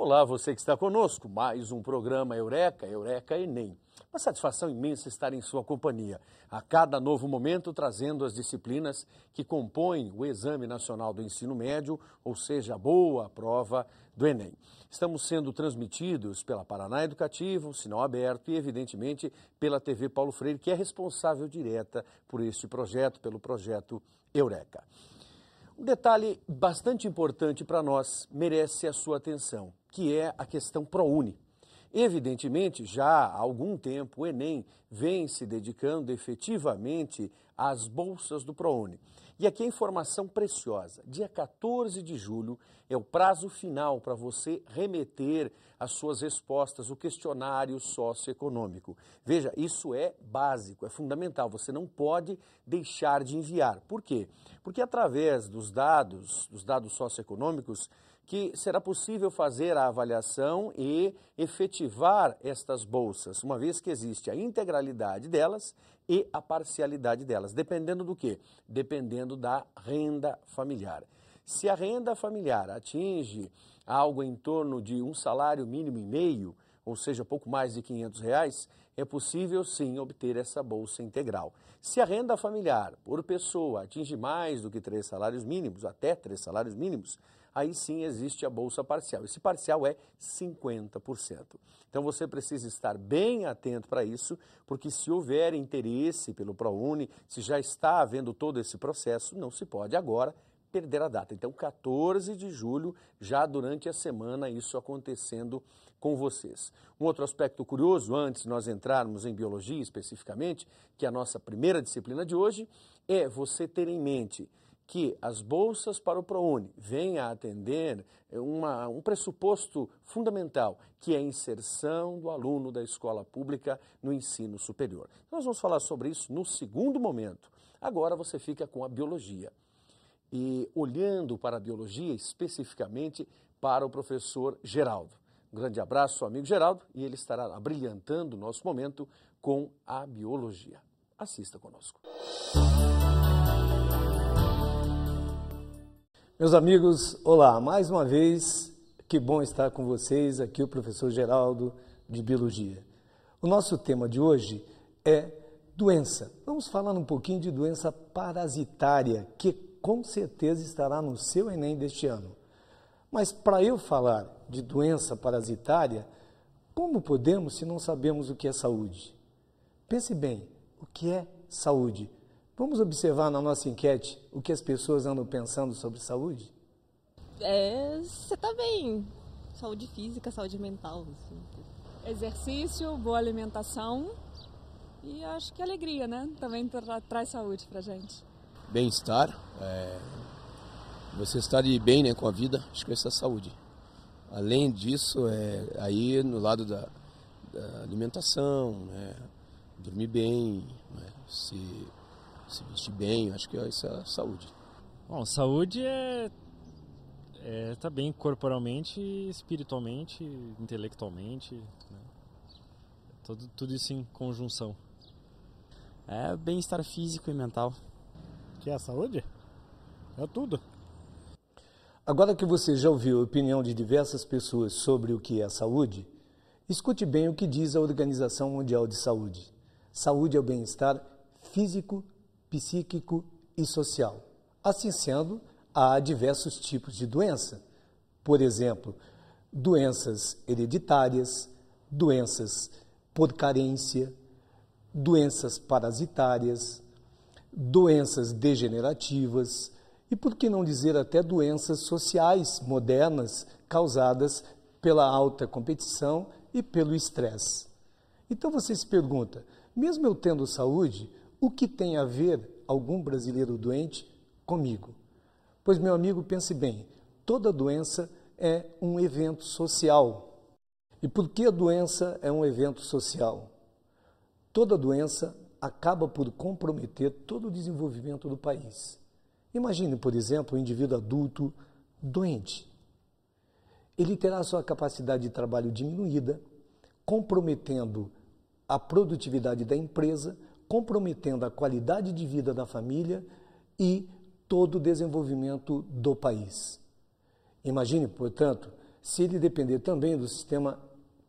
Olá, você que está conosco, mais um programa Eureka, Eureka Enem. Uma satisfação imensa estar em sua companhia, a cada novo momento trazendo as disciplinas que compõem o Exame Nacional do Ensino Médio, ou seja, a boa prova do Enem. Estamos sendo transmitidos pela Paraná Educativo, sinal aberto e, evidentemente, pela TV Paulo Freire, que é responsável direta por este projeto, pelo projeto Eureka. Um detalhe bastante importante para nós merece a sua atenção, que é a questão ProUni. Evidentemente, já há algum tempo o Enem vem se dedicando efetivamente às bolsas do ProUni. E aqui a informação preciosa. Dia 14 de julho é o prazo final para você remeter as suas respostas, o questionário socioeconômico. Veja, isso é básico, é fundamental. Você não pode deixar de enviar. Por quê? Porque através dos dados socioeconômicos, que será possível fazer a avaliação e efetivar estas bolsas, uma vez que existe a integralidade delas e a parcialidade delas. Dependendo do quê? Dependendo da renda familiar. Se a renda familiar atinge algo em torno de um salário mínimo e meio, ou seja, pouco mais de R$500, é possível sim obter essa bolsa integral. Se a renda familiar por pessoa atinge mais do que 3 salários mínimos, até 3 salários mínimos, aí sim existe a bolsa parcial. Esse parcial é 50%. Então você precisa estar bem atento para isso, porque se houver interesse pelo ProUni, se já está havendo todo esse processo, não se pode agora perder a data. Então, 14 de julho, já durante a semana, isso acontecendo com vocês. Um outro aspecto curioso, antes de nós entrarmos em biologia especificamente, que é a nossa primeira disciplina de hoje, é você ter em mente que as bolsas para o ProUni vêm a atender um pressuposto fundamental, que é a inserção do aluno da escola pública no ensino superior. Nós vamos falar sobre isso no segundo momento. Agora você fica com a biologia. E olhando para a biologia, especificamente para o professor Geraldo. Um grande abraço ao amigo Geraldo e ele estará abrilhantando o nosso momento com a biologia. Assista conosco. Meus amigos, olá, mais uma vez, que bom estar com vocês, aqui o professor Geraldo de Biologia. O nosso tema de hoje é doença. Vamos falar um pouquinho de doença parasitária, que com certeza estará no seu Enem deste ano. Mas para eu falar de doença parasitária, como podemos se não sabemos o que é saúde? Pense bem, o que é saúde? Vamos observar na nossa enquete o que as pessoas andam pensando sobre saúde? Você tá bem. Saúde física, saúde mental. Assim. Exercício, boa alimentação e acho que alegria, né? Também traz saúde pra gente. Bem-estar, você estar de bem, né, com a vida, acho que essa é a saúde. Além disso, aí no lado da alimentação, né, dormir bem, né, se vestir bem, acho que essa é a saúde. Bom, saúde é tá bem corporalmente, espiritualmente, intelectualmente, né? Tudo isso em conjunção. É bem-estar físico e mental. Que é a saúde? É tudo. Agora que você já ouviu a opinião de diversas pessoas sobre o que é a saúde, escute bem o que diz a Organização Mundial de Saúde. Saúde é o bem-estar físico, psíquico e social. Assim sendo, há diversos tipos de doença. Por exemplo, doenças hereditárias, doenças por carência, doenças parasitárias, doenças degenerativas e, por que não dizer, até doenças sociais modernas causadas pela alta competição e pelo estresse. Então você se pergunta, mesmo eu tendo saúde, o que tem a ver algum brasileiro doente comigo? Pois, meu amigo, pense bem, toda doença é um evento social. E por que a doença é um evento social? Toda doença acaba por comprometer todo o desenvolvimento do país. Imagine, por exemplo, um indivíduo adulto doente. Ele terá sua capacidade de trabalho diminuída, comprometendo a produtividade da empresa, comprometendo a qualidade de vida da família e todo o desenvolvimento do país. Imagine, portanto, se ele depender também do sistema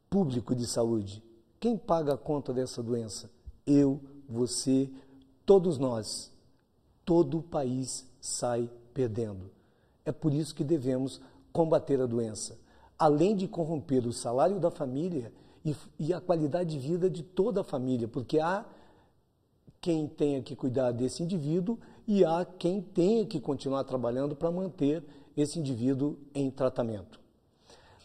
público de saúde? Quem paga a conta dessa doença? Eu, você, todos nós. Todo o país sai perdendo. É por isso que devemos combater a doença, além de corromper o salário da família e a qualidade de vida de toda a família, porque há quem tenha que cuidar desse indivíduo e há quem tenha que continuar trabalhando para manter esse indivíduo em tratamento.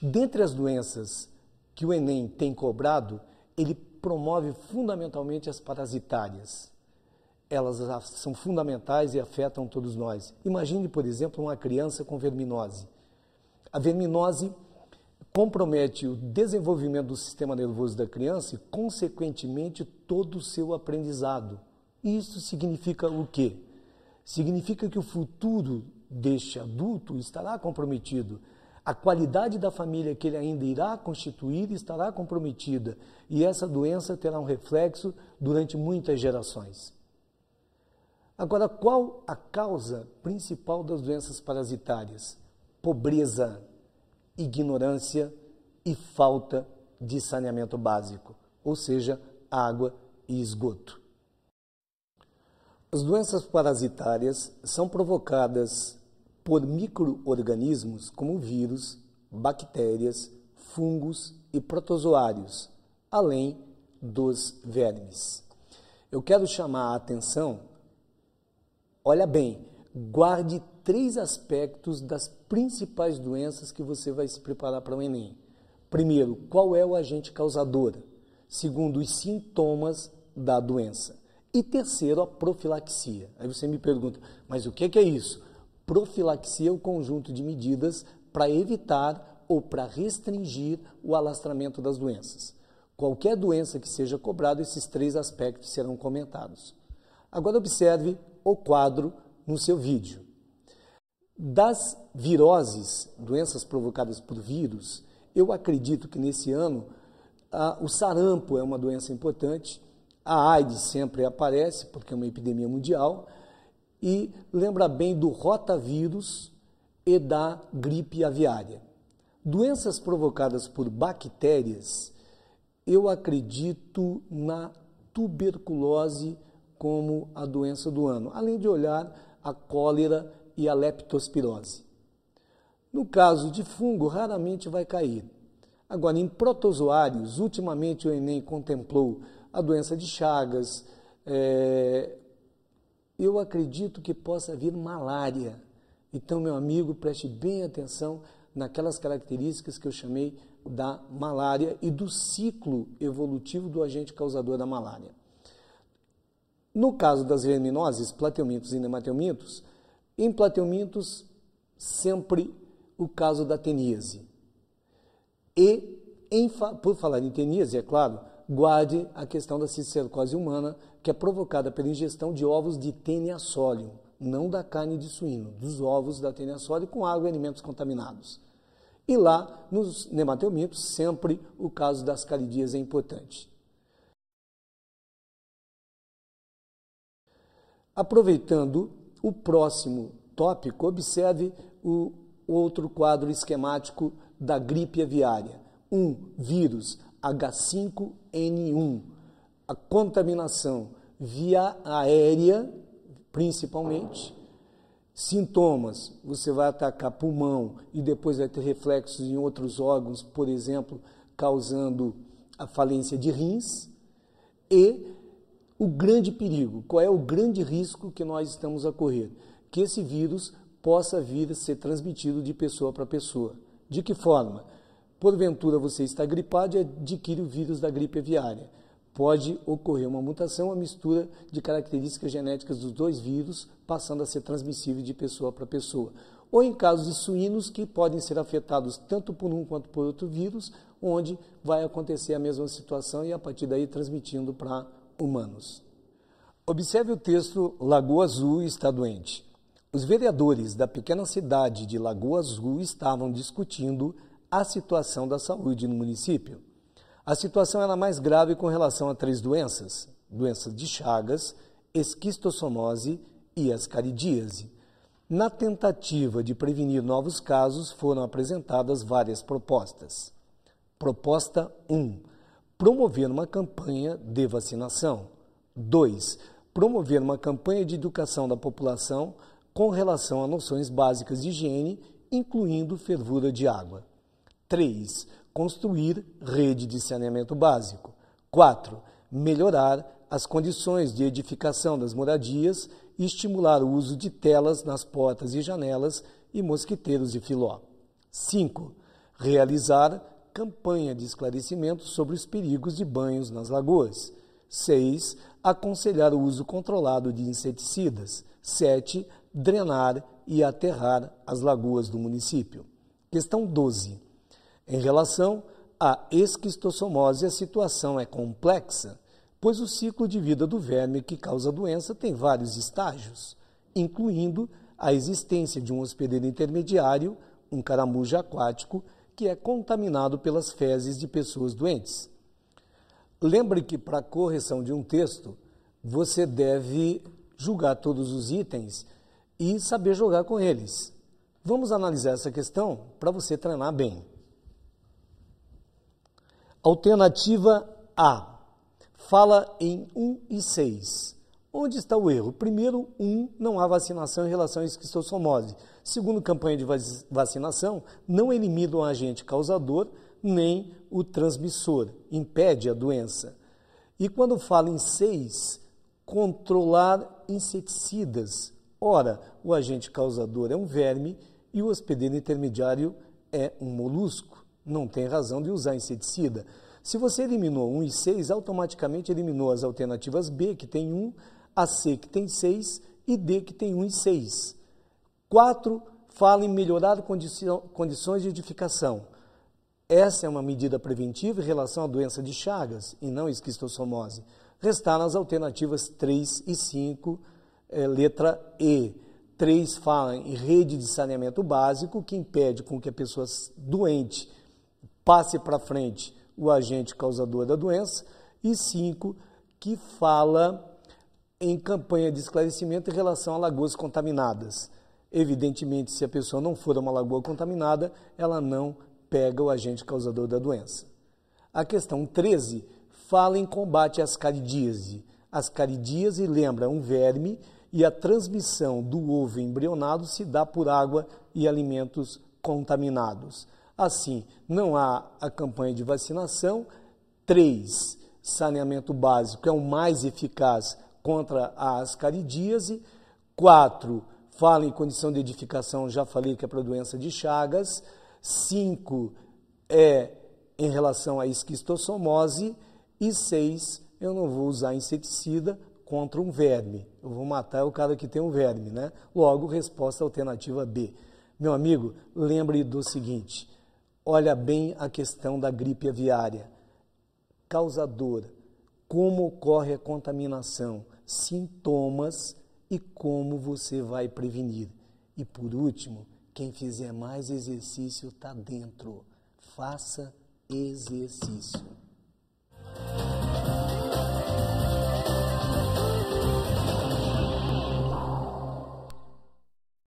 Dentre as doenças que o Enem tem cobrado, ele promove fundamentalmente as parasitárias. Elas são fundamentais e afetam todos nós. Imagine, por exemplo, uma criança com verminose. A verminose compromete o desenvolvimento do sistema nervoso da criança e, consequentemente, todo o seu aprendizado. Isso significa o quê? Significa que o futuro deste adulto estará comprometido. A qualidade da família que ele ainda irá constituir estará comprometida. E essa doença terá um reflexo durante muitas gerações. Agora, qual a causa principal das doenças parasitárias? Pobreza, ignorância e falta de saneamento básico, ou seja, água e esgoto. As doenças parasitárias são provocadas por micro-organismos como vírus, bactérias, fungos e protozoários, além dos vermes. Eu quero chamar a atenção, olha bem, guarde 3 aspectos das principais doenças que você vai se preparar para o Enem. Primeiro, qual é o agente causador? Segundo, os sintomas da doença. E terceiro, a profilaxia. Aí você me pergunta, mas o que é isso? Profilaxia é o conjunto de medidas para evitar ou para restringir o alastramento das doenças. Qualquer doença que seja cobrada, esses 3 aspectos serão comentados. Agora observe o quadro no seu vídeo. Das viroses, doenças provocadas por vírus, eu acredito que nesse ano o sarampo é uma doença importante, a AIDS sempre aparece, porque é uma epidemia mundial, e lembra bem do rotavírus e da gripe aviária. Doenças provocadas por bactérias, eu acredito na tuberculose como a doença do ano, além de olhar a cólera e a leptospirose. No caso de fungo, raramente vai cair. Agora, em protozoários, ultimamente o Enem contemplou a doença de Chagas, eu acredito que possa vir malária. Então, meu amigo, preste bem atenção naquelas características que eu chamei da malária e do ciclo evolutivo do agente causador da malária. No caso das verminoses, plateumintos e nematelmintos, em plateumintos, sempre o caso da teníase. E, por falar em teníase, é claro, guarde a questão da cisticercose humana, que é provocada pela ingestão de ovos de Taenia solium, não da carne de suíno, dos ovos da Taenia solium com água e alimentos contaminados. E lá, nos nematelmintos, sempre o caso das caridias é importante. Aproveitando o próximo tópico, observe o outro quadro esquemático da gripe aviária. Vírus H5N1, a contaminação via aérea, principalmente. Sintomas, você vai atacar pulmão e depois vai ter reflexos em outros órgãos, por exemplo, causando a falência de rins. E o grande perigo, qual é o grande risco que nós estamos a correr? Que esse vírus possa vir a ser transmitido de pessoa para pessoa. De que forma? Porventura você está gripado e adquire o vírus da gripe aviária. Pode ocorrer uma mutação, uma mistura de características genéticas dos 2 vírus, passando a ser transmissível de pessoa para pessoa. Ou em casos de suínos que podem ser afetados tanto por um quanto por outro vírus, onde vai acontecer a mesma situação e a partir daí transmitindo para humanos. Observe o texto Lagoa Azul está doente. Os vereadores da pequena cidade de Lagoa Azul estavam discutindo a situação da saúde no município. A situação era mais grave com relação a 3 doenças de Chagas, esquistossomose e ascaridíase. Na tentativa de prevenir novos casos, foram apresentadas várias propostas. Proposta 1. Promover uma campanha de vacinação. 2. Promover uma campanha de educação da população com relação a noções básicas de higiene, incluindo fervura de água. 3. Construir rede de saneamento básico. 4. Melhorar as condições de edificação das moradias e estimular o uso de telas nas portas e janelas e mosquiteiros de filó. 5. Realizar campanha de esclarecimento sobre os perigos de banhos nas lagoas. 6. Aconselhar o uso controlado de inseticidas. 7. Drenar e aterrar as lagoas do município. Questão 12. Em relação à esquistossomose, a situação é complexa, pois o ciclo de vida do verme que causa a doença tem vários estágios, incluindo a existência de um hospedeiro intermediário, um caramujo aquático, que é contaminado pelas fezes de pessoas doentes. Lembre que, para a correção de um texto, você deve julgar todos os itens e saber jogar com eles. Vamos analisar essa questão para você treinar bem. Alternativa A. Fala em 1 e 6. Onde está o erro? Primeiro, 1, não há vacinação em relação à esquistossomose. Segundo, campanha de vacinação não elimina o agente causador nem o transmissor, impede a doença. E quando fala em 6, controlar inseticidas. Ora, o agente causador é um verme e o hospedeiro intermediário é um molusco. Não tem razão de usar inseticida. Se você eliminou 1 e 6, automaticamente eliminou as alternativas B, que tem 1, a C, que tem 6, e D, que tem 1 e 6. 4, fala em melhorar condições de edificação. Essa é uma medida preventiva em relação à doença de Chagas e não esquistossomose. Restaram as alternativas 3 e 5, letra E. 3 fala em rede de saneamento básico, que impede com que a pessoa doente passe para frente o agente causador da doença. E 5, que fala em campanha de esclarecimento em relação a lagoas contaminadas. Evidentemente, se a pessoa não for a uma lagoa contaminada, ela não pega o agente causador da doença. A questão 13 fala em combate às caridíase. As caridíase, lembra, um verme e a transmissão do ovo embrionado se dá por água e alimentos contaminados. Assim, não há a campanha de vacinação. 3, saneamento básico é o mais eficaz contra a ascaridíase. 4, fala em condição de edificação, já falei que é para a doença de Chagas. 5 é em relação à esquistossomose. E 6, eu não vou usar inseticida contra um verme. Eu vou matar o cara que tem um verme, né? Logo, resposta alternativa B. Meu amigo, lembre do seguinte, olha bem a questão da gripe aviária. Causador, como ocorre a contaminação, sintomas e como você vai prevenir. E por último, quem fizer mais exercício está dentro. Faça exercício.